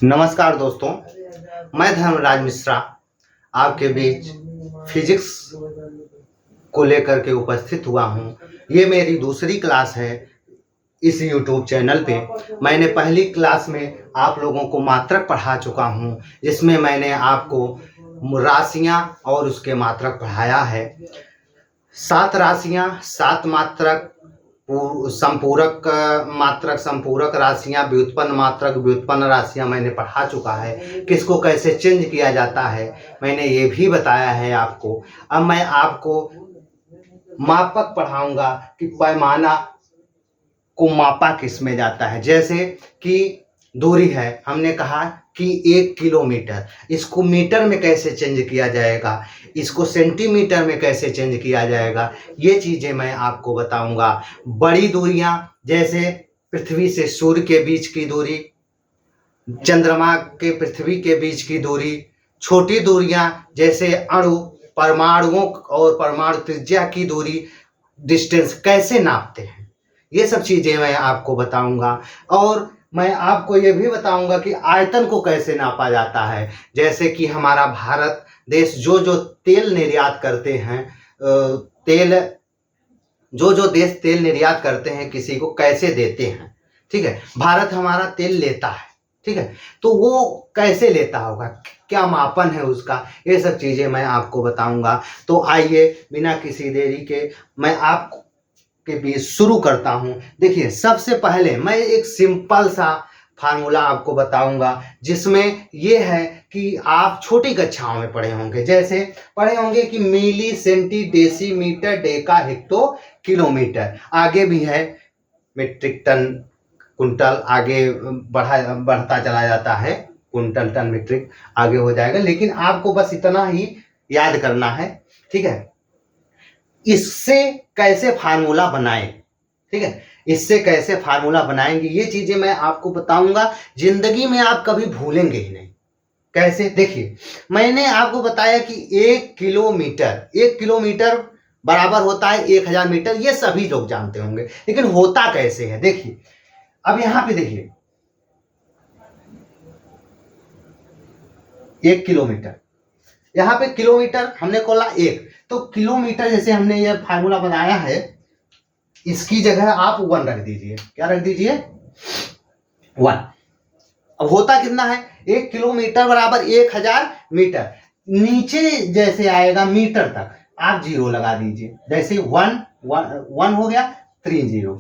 नमस्कार दोस्तों, मैं धर्मराज मिश्रा आपके बीच फिजिक्स को लेकर के उपस्थित हुआ हूँ। ये मेरी दूसरी क्लास है इस यूट्यूब चैनल पे। मैंने पहली क्लास में आप लोगों को मात्रक पढ़ा चुका हूँ, जिसमें मैंने आपको राशियाँ और उसके मात्रक पढ़ाया है। 7 राशियाँ, 7 मात्रक, संपूरक मात्रक, संपूरक राशियां, व्युत्पन्न मात्रक, व्युत्पन्न राशियां मैंने पढ़ा चुका है। किसको कैसे चेंज किया जाता है मैंने ये भी बताया है आपको। अब मैं आपको मापक पढ़ाऊंगा कि पैमाना को मापा किस में जाता है। जैसे कि दूरी है, हमने कहा कि 1 किलोमीटर, इसको मीटर में कैसे चेंज किया जाएगा, इसको सेंटीमीटर में कैसे चेंज किया जाएगा, ये चीज़ें मैं आपको बताऊंगा। बड़ी दूरियां जैसे पृथ्वी से सूर्य के बीच की दूरी, चंद्रमा के पृथ्वी के बीच की दूरी। छोटी दूरियां जैसे अणु, परमाणुओं और परमाणु त्रिज्या की दूरी, डिस्टेंस कैसे नापते हैं, ये सब चीज़ें मैं आपको बताऊंगा। और मैं आपको ये भी बताऊंगा कि आयतन को कैसे नापा जाता है। जैसे कि हमारा भारत देश जो तेल निर्यात करते हैं, जो देश तेल निर्यात करते हैं किसी को कैसे देते हैं, ठीक है। भारत हमारा तेल लेता है, ठीक है, तो वो कैसे लेता होगा, क्या मापन है उसका, ये सब चीज़ें मैं आपको बताऊंगा। तो आइए बिना किसी देरी के मैं आपको के बीच शुरू करता हूं। देखिए, सबसे पहले मैं एक सिंपल सा फार्मूला आपको बताऊंगा, जिसमें ये है कि आप छोटी कक्षाओं में पढ़े होंगे। जैसे पढ़े होंगे कि milli, centi, decimetre, deca, hecto, kilometre. आगे भी है मीट्रिक, टन, कुंटल, आगे बढ़ता चला जाता है, कुंटल, टन, मीट्रिक आगे हो जाएगा। लेकिन आपको बस इतना ही याद करना है, ठीक है। इससे कैसे फार्मूला बनाएं, ठीक है, इससे कैसे फार्मूला बनाएंगे, ये चीजें मैं आपको बताऊंगा। जिंदगी में आप कभी भूलेंगे ही नहीं। कैसे? देखिए, मैंने आपको बताया कि 1 किलोमीटर बराबर होता है 1000 मीटर। ये सभी लोग जानते होंगे, लेकिन होता कैसे है देखिए। अब यहां पे देखिए, 1 किलोमीटर, यहाँ पे किलोमीटर हमने खोला 1, तो किलोमीटर जैसे हमने ये फार्मूला बनाया है, इसकी जगह आप 1 रख दीजिए। क्या रख दीजिए? 1। अब होता कितना है? 1 किलोमीटर बराबर 1000 मीटर। नीचे जैसे आएगा मीटर तक आप 0 लगा दीजिए। जैसे 1 हो गया, 3 0।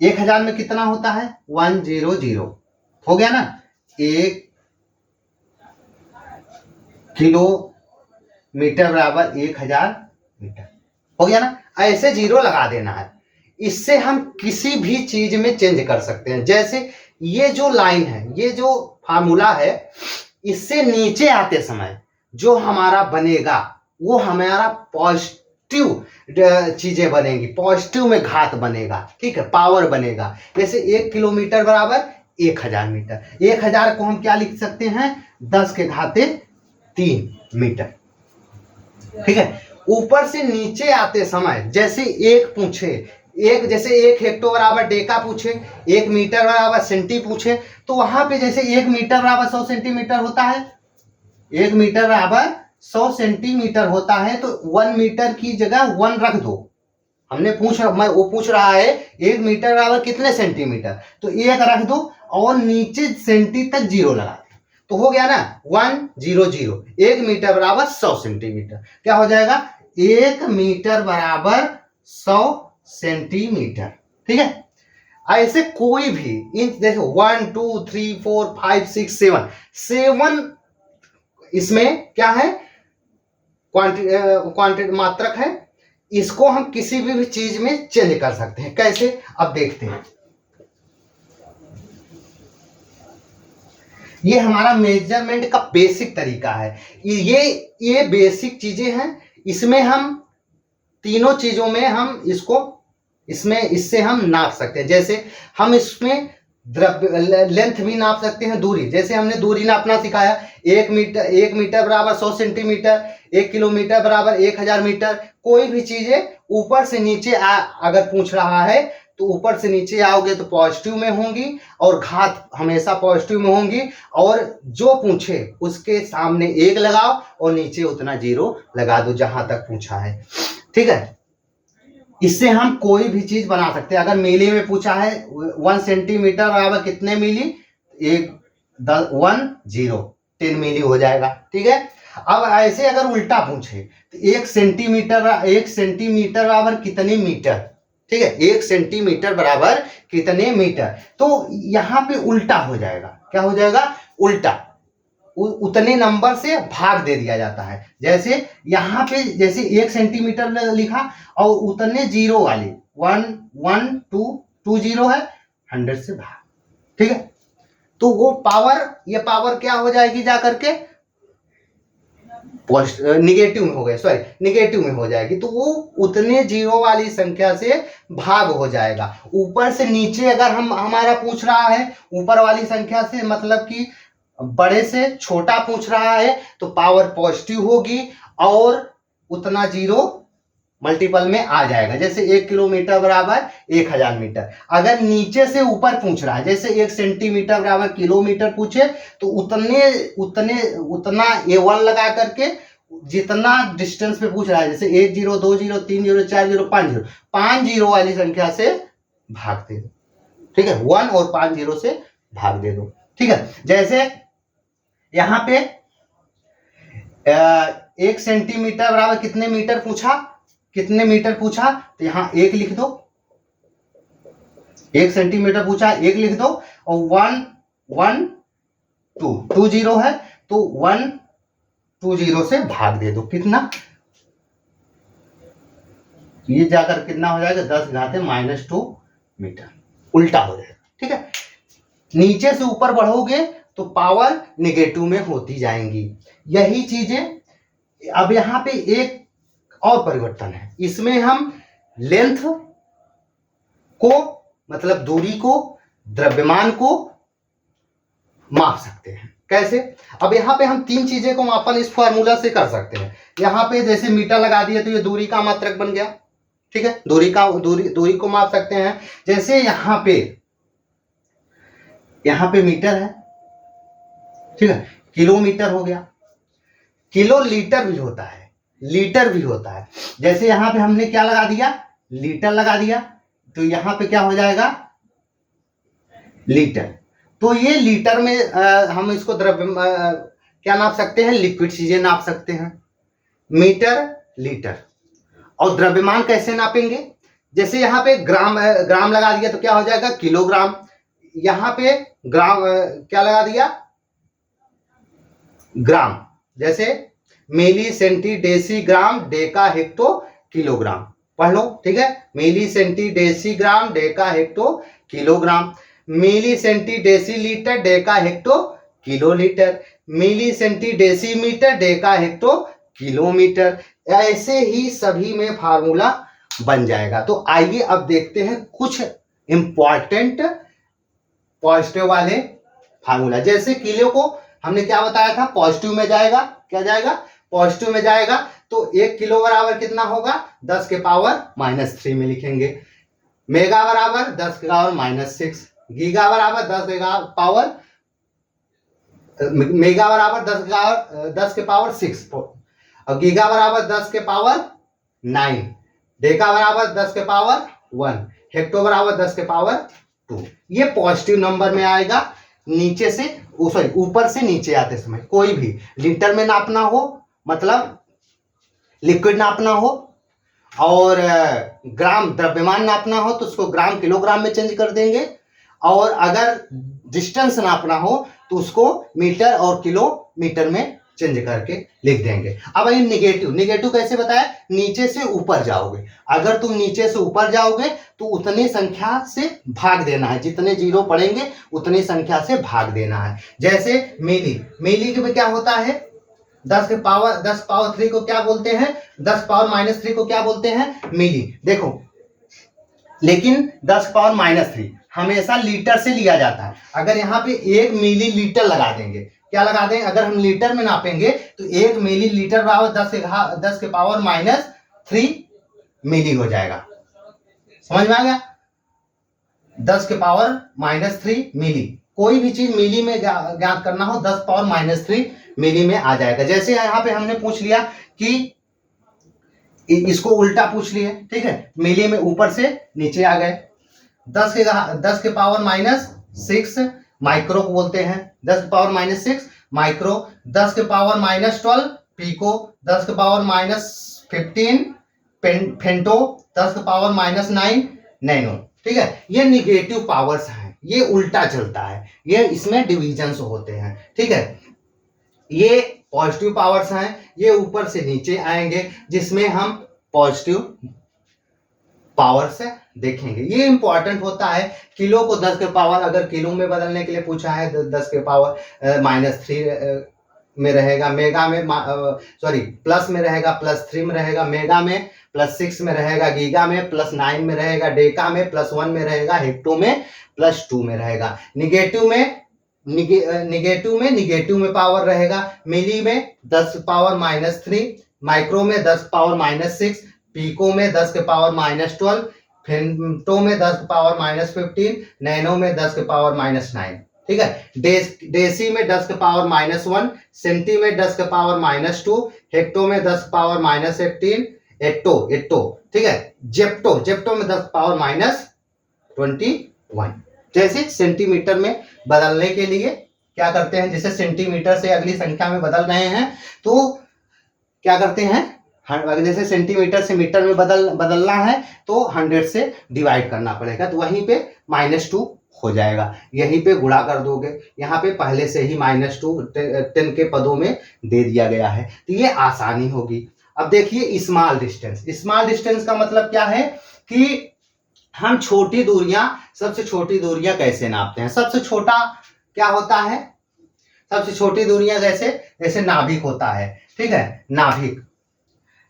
1000 में कितना होता है? 100 हो गया ना। 1 किलोमीटर बराबर 1000 मीटर हो गया ना। ऐसे 0 लगा देना है। इससे हम किसी भी चीज में चेंज कर सकते हैं। जैसे ये जो लाइन है, ये जो फार्मूला है, इससे नीचे आते समय जो हमारा बनेगा वो हमारा पॉजिटिव चीजें बनेंगी, पॉजिटिव में घात बनेगा, ठीक है, पावर बनेगा। जैसे 1 किलोमीटर बराबर 1000 मीटर। 1000 को हम क्या लिख सकते हैं? 10 के घाते 3 मीटर, ठीक है। ऊपर से नीचे आते समय जैसे एक पूछे, जैसे 1 हेक्टो बराबर डेका पूछे, 1 मीटर बराबर सेंटी पूछे, तो वहां पे जैसे 1 मीटर बराबर 100 सेंटीमीटर होता है, 1 मीटर बराबर 100 सेंटीमीटर होता है, तो 1 मीटर की जगह 1 रख दो। हमने वो पूछ रहा है 1 मीटर बराबर कितने सेंटीमीटर, तो 1 रख दो और नीचे सेंटी तक 0 लगा दो, तो हो गया ना 100। 1 मीटर बराबर 100 सेंटीमीटर। क्या हो जाएगा? 1 मीटर बराबर 100 सेंटीमीटर, ठीक है। ऐसे कोई भी इंच, देखो 1 2 3 4 5 6 7 इसमें क्या है? क्वांटिटी, मात्रक है। इसको हम किसी भी चीज में चेंज कर सकते हैं। कैसे? अब देखते हैं। ये हमारा मेजरमेंट का बेसिक तरीका है। ये बेसिक चीजें हैं। इसमें हम तीनों चीजों में हम इससे हम नाप सकते हैं। जैसे हम इसमें लेंथ भी नाप सकते हैं, दूरी। जैसे हमने दूरी नापना सिखाया, 1 मीटर बराबर 100 सेंटीमीटर, 1 किलोमीटर बराबर 1000 मीटर। कोई भी चीजें ऊपर से नीचे अगर पूछ रहा है तो ऊपर से नीचे आओगे तो पॉजिटिव में होंगी और घात हमेशा पॉजिटिव में होंगी, और जो पूछे उसके सामने 1 लगाओ और नीचे उतना 0 लगा दो जहां तक पूछा है। ठीक है, इससे हम कोई भी चीज बना सकते हैं। अगर मिली में पूछा है 1 सेंटीमीटर बराबर कितने मिली, 10 मिली हो जाएगा। ठीक है, अब ऐसे अगर उल्टा पूछे तो 1 सेंटीमीटर बराबर कितने मीटर। ठीक है, 1 सेंटीमीटर बराबर कितने मीटर, तो यहाँ पे उल्टा हो जाएगा। क्या हो जाएगा, उल्टा, उतने नंबर से भाग दे दिया जाता है। जैसे यहाँ पे जैसे 1 सेंटीमीटर लिखा और उतने 0 वाले 1 1 2 2 0 है, 100 से भाग। ठीक है, तो वो पावर, ये पावर क्या हो जाएगी जा करके निगेटिव में हो गए, सॉरी निगेटिव में हो जाएगी, तो वो उतने 0 वाली संख्या से भाग हो जाएगा। ऊपर से नीचे अगर हमारा पूछ रहा है ऊपर वाली संख्या से, मतलब कि बड़े से छोटा पूछ रहा है, तो पावर पॉजिटिव होगी और उतना 0 मल्टीपल में आ जाएगा। जैसे 1 किलोमीटर बराबर 1000 मीटर। अगर नीचे से ऊपर पूछ रहा है, जैसे 1 सेंटीमीटर बराबर किलोमीटर पूछे, तो उतना A1 लगा करके जितना डिस्टेंस पे पूछ रहा है, जैसे 1 0 2 0 3 0 4 0 5 0 वाली संख्या से भाग दे दो। ठीक है, 1 और 5 0 से भाग दे दो। ठीक है, जैसे यहां पे 1 सेंटीमीटर बराबर कितने मीटर पूछा, कितने मीटर पूछा, तो यहां 1 लिख दो। 1 सेंटीमीटर पूछा, 1 लिख दो, और 1 1 2 2 0 है, तो 1 2 0 से भाग दे दो। कितना, ये जाकर कितना हो जाएगा, 10⁻⁻² मीटर, उल्टा हो जाएगा। ठीक है, नीचे से ऊपर बढ़ोगे तो पावर निगेटिव में होती जाएंगी। यही चीजें अब यहां पे एक और परिवर्तन है, इसमें हम लेंथ को, मतलब दूरी को, द्रव्यमान को माप सकते हैं। कैसे, अब यहाँ पे हम 3 चीजें को मापन इस फॉर्मूला से कर सकते हैं। यहाँ पे जैसे मीटर लगा दिया तो ये दूरी का मात्रक बन गया। ठीक है, दूरी को माप सकते हैं। जैसे यहाँ पे मीटर है, ठीक है, किलोमीटर हो गया, किलो लीटर भी होता है, लीटर भी होता है। जैसे यहां पे हमने क्या लगा दिया, लीटर लगा दिया, तो यहां पे क्या हो जाएगा, लीटर। तो ये लीटर में हम इसको क्या नाप सकते हैं, लिक्विड चीजें नाप सकते हैं, मीटर लीटर। और द्रव्यमान कैसे नापेंगे, जैसे यहाँ पे ग्राम लगा दिया तो क्या हो जाएगा, किलोग्राम। यहाँ पे ग्राम क्या लगा दिया, ग्राम। जैसे milli centi deci gram deca hecto kilogram, पढ़ लो। ठीक है, milli centi deci gram deca hecto kilogram, milli centi deci litre deca hecto kilolitre, milli centi deci metre deca hecto kilometre. ऐसे ही सभी में फार्मूला बन जाएगा। तो आइए अब देखते हैं कुछ इंपॉर्टेंट पॉजिटिव वाले फार्मूला। जैसे किलो को हमने क्या बताया था, पॉजिटिव में जाएगा, क्या जाएगा, पॉजिटिव में जाएगा। तो 1 किलो बराबर कितना होगा, 10⁻³ में लिखेंगे। मेगा बराबर 10⁻⁻6, गीगा बराबर 10⁻6 और गीगा बराबर 10⁻9, डेका बराबर 10⁻1, हेक्टो बराबर 10⁻2। ये पॉजिटिव नंबर में आएगा। नीचे से सॉरी ऊपर से नीचे आते समय कोई भी लीटर में नापना हो, मतलब लिक्विड नापना हो, और ग्राम द्रव्यमान नापना हो तो उसको ग्राम किलोग्राम में चेंज कर देंगे, और अगर डिस्टेंस नापना हो तो उसको मीटर और किलोमीटर में चेंज करके लिख देंगे। अब ये निगेटिव कैसे बताया, नीचे से ऊपर जाओगे, अगर तुम नीचे से ऊपर जाओगे तो उतनी संख्या से भाग देना है, जितने 0 पड़ेंगे उतनी संख्या से भाग देना है। जैसे मिली के में क्या होता है, 10⁻³ को क्या बोलते हैं, 10⁻³ को क्या बोलते हैं, मिली। देखो, लेकिन 10⁻³ हमेशा लीटर से लिया जाता है। अगर यहाँ पे 1 मिली लीटर लगा देंगे, क्या लगा देंगे, अगर हम लीटर में नापेंगे तो 1 मिली लीटर बराबर 10⁻³ मिली हो जाएगा। समझ में आ गया। 10 के पावर -3 मिली। कोई भी चीज मिली में ज्ञात करना हो 10 पावर -3 मिली में आ जाएगा। जैसे यहाँ पे हमने पूछ लिया कि इसको उल्टा पूछ लिए, ठीक है, मिली में ऊपर से नीचे आ गए। 10 के पावर -6 माइक्रो को बोलते हैं, 10 के पावर -6 माइक्रो, 10 के पावर -12 पीको, 10 के पावर -15 फेंटो, 10 के पावर -9 नैनो, ठीक है। ये निगेटिव पावर्स हैं, ये उल्टा चलता है, ये इसमें डिविजन्स होते हैं, ठीक है। ये पॉजिटिव पावर्स हैं, ये ऊपर से नीचे आएंगे, जिसमें हम पॉजिटिव पावर से देखेंगे। ये इंपॉर्टेंट होता है। किलो को 10 के पावर अगर किलो में बदलने के लिए पूछा है 10 के पावर -3 में रहेगा, मेगा में सॉरी प्लस में रहेगा, +3 में रहेगा, मेगा में +6 में रहेगा, गीगा में +9 में रहेगा, डेका में +1 में रहेगा, हेक्टो में +2 में रहेगा। निगेटिव में निगेटिव में पावर रहेगा। मिली में 10 पावर -3, माइक्रो में 10 पावर -6, पीको में 10 के पावर -12, फेंटो में 10 के पावर -15, नैनो में 10 के पावर -9, ठीक है। डेसी में 10 के पावर -1, सेंटी में 10 के पावर -2, हेक्टो में 10 के पावर -18, एट्टो, ठीक है। जेप्टो में 10 के पावर -21। जैसे सेंटीमीटर में बदलने के लिए क्या करते हैं, जैसे सेंटीमीटर से अगली संख्या में बदल रहे हैं तो क्या करते हैं, जैसे सेंटीमीटर से मीटर में बदलना है तो 100 से डिवाइड करना पड़ेगा, तो वहीं पे -2 हो जाएगा। यहीं पे गुणा कर दोगे, यहाँ पे पहले से ही -2 10 के पदों में दे दिया गया है, तो ये आसानी होगी। अब देखिए स्मॉल डिस्टेंस का मतलब क्या है कि हम छोटी दूरियां, सबसे छोटी दूरियां कैसे नापते हैं। सबसे छोटा क्या होता है, सबसे छोटी दूरियां जैसे नाभिक होता है, ठीक है, नाभिक,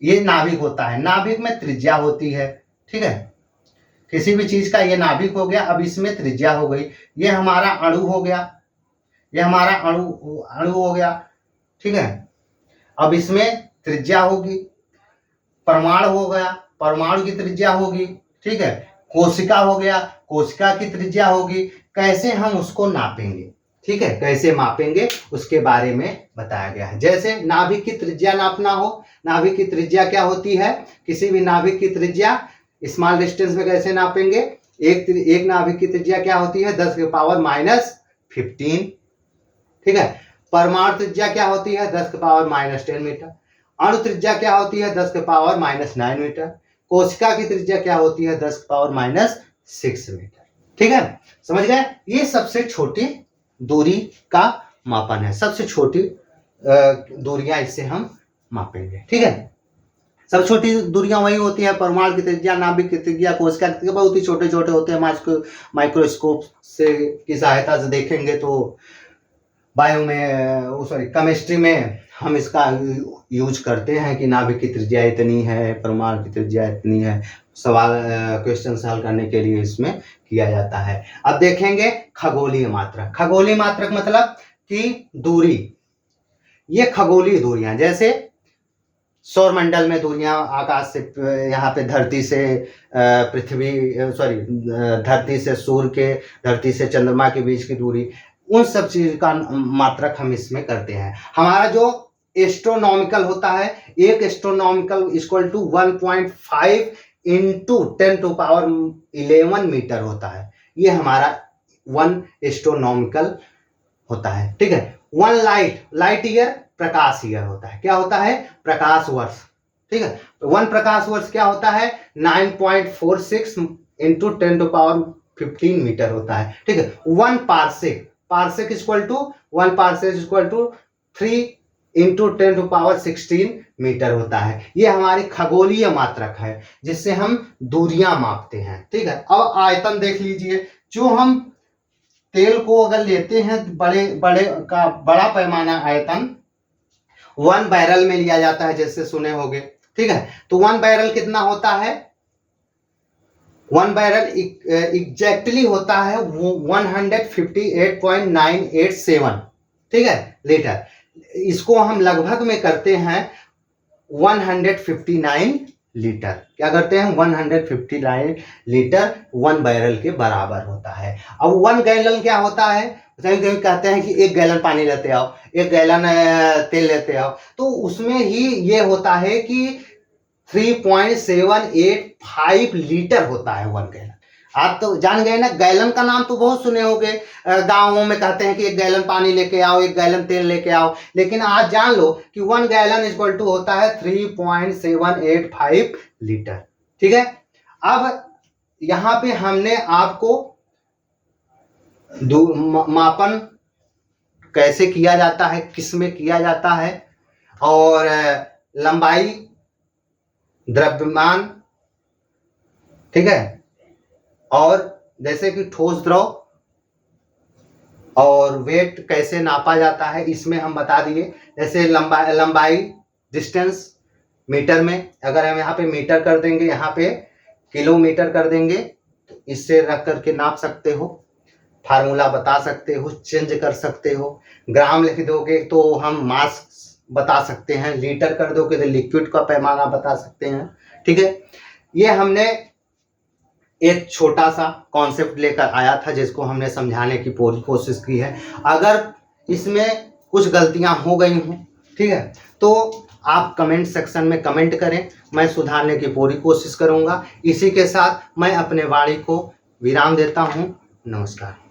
ये नाभिक होता है, नाभिक में त्रिज्या होती है, ठीक है, किसी भी चीज का ये नाभिक हो गया। अब इसमें त्रिज्या हो गई, ये हमारा अणु हो गया, ये हमारा अणु हो गया, ठीक है। अब इसमें त्रिज्या होगी, परमाणु हो गया, परमाणु की त्रिज्या होगी, ठीक है। कोशिका हो गया, कोशिका की त्रिज्या होगी। कैसे हम उसको नापेंगे, ठीक है, कैसे मापेंगे उसके बारे में बताया गया है। जैसे नाभिक की त्रिज्या नापना हो, नाभिक की त्रिज्या क्या होती है, किसी भी नाभिक की त्रिज्या स्मॉल डिस्टेंस में कैसे नापेंगे। एक नाभिक की त्रिज्या क्या होती है, 10 के पावर -15, ठीक है। परमाणु त्रिज्या क्या होती है, 10 के पावर -10 मीटर। अणु त्रिज्या क्या होती है, 10 के पावर -9 मीटर। कोशिका की त्रिज्या क्या होती है, 10 के पावर -6 मीटर, ठीक है, समझ गए। ये सबसे छोटी दूरी का मापन है, सबसे छोटी दूरियां इससे हम मापेंगे, ठीक है। सबसे छोटी दूरियां वही होती है, परमाणु की त्रिज्या, नाभिक की त्रिज्या, कोशिका की त्रिज्या, बहुत ही छोटे छोटे होते हैं। माइक्रोस्कोप से की सहायता से देखेंगे तो केमिस्ट्री में हम इसका यूज करते हैं कि नाभिक की त्रिज्या इतनी है, परमाणु की त्रिज्या इतनी है, सवाल क्वेश्चन हल करने के लिए इसमें किया जाता है। अब देखेंगे खगोलीय मात्रक। खगोलीय मात्रक मतलब कि दूरी, ये खगोलीय दूरियां, जैसे सौरमंडल में दूरियां, आकाश से यहाँ पे धरती से धरती से सूर्य के, धरती से चंद्रमा के बीच की दूरी, उन सब चीज का मात्रक हम इसमें करते हैं। हमारा जो एस्ट्रोनॉमिकल होता है, एक astronomical equal to 1.5 into 10⁻11 metre होता है। ये हमारा 1 एस्ट्रोनॉमिकल होता है, ठीक है। 1 लाइट ईयर प्रकाश ईयर होता है। क्या होता है, प्रकाश वर्ष, ठीक है। 1 प्रकाश वर्ष क्या होता है, 9.46 इंटू 10⁻15 मीटर होता है, ठीक है। 1 parsec equal to 3 into 10⁻16 metre होता है। ये हमारी खगोलीय मात्रक है जिससे हम दूरियां मापते हैं, ठीक है। अब आयतन देख लीजिए, जो हम तेल को अगर लेते हैं बड़ा पैमाना आयतन 1 बैरल में लिया जाता है, जैसे सुने होंगे, ठीक है। तो 1 बैरल कितना होता है, 1 बैरल एग्जैक्टली होता है 158.987, ठीक है, लीटर। इसको हम लगभग में करते हैं 159 लीटर, क्या करते हैं 159 लीटर 1 बैरल के बराबर होता है। अब 1 गैलन क्या होता है, कहीं कहते हैं कि 1 गैलन पानी लेते आओ, 1 गैलन तेल लेते आओ, तो उसमें ही ये होता है कि 3.785 लीटर होता है 1 गैलन। आप तो जान गए ना, गैलन का नाम तो बहुत सुने होंगे, गाँवों में कहते हैं कि 1 गैलन पानी लेके आओ, 1 गैलन तेल लेके आओ, लेकिन आज जान लो कि 1 गैलन इक्वल टू होता है 3.785 लीटर। ठीक है, अब यहां पे हमने आपको मापन कैसे किया जाता है, किस में किया जाता है, और लंबाई, द्रव्यमान, ठीक है, और जैसे कि ठोस द्रव और वेट कैसे नापा जाता है, इसमें हम बता दिए। जैसे लंबाई डिस्टेंस मीटर में, अगर हम यहाँ पे मीटर कर देंगे, यहाँ पे किलोमीटर कर देंगे, तो इससे रख करके नाप सकते हो, फार्मूला बता सकते हो, चेंज कर सकते हो। ग्राम लिख दोगे तो हम मास बता सकते हैं, लीटर कर दोगे तो लिक्विड का पैमाना बता सकते हैं। ठीक है, ये हमने एक छोटा सा कॉन्सेप्ट लेकर आया था जिसको हमने समझाने की पूरी कोशिश की है। अगर इसमें कुछ गलतियां हो गई हों, ठीक है, तो आप कमेंट सेक्शन में कमेंट करें, मैं सुधारने की पूरी कोशिश करूंगा। इसी के साथ मैं अपने वाणी को विराम देता हूं। नमस्कार।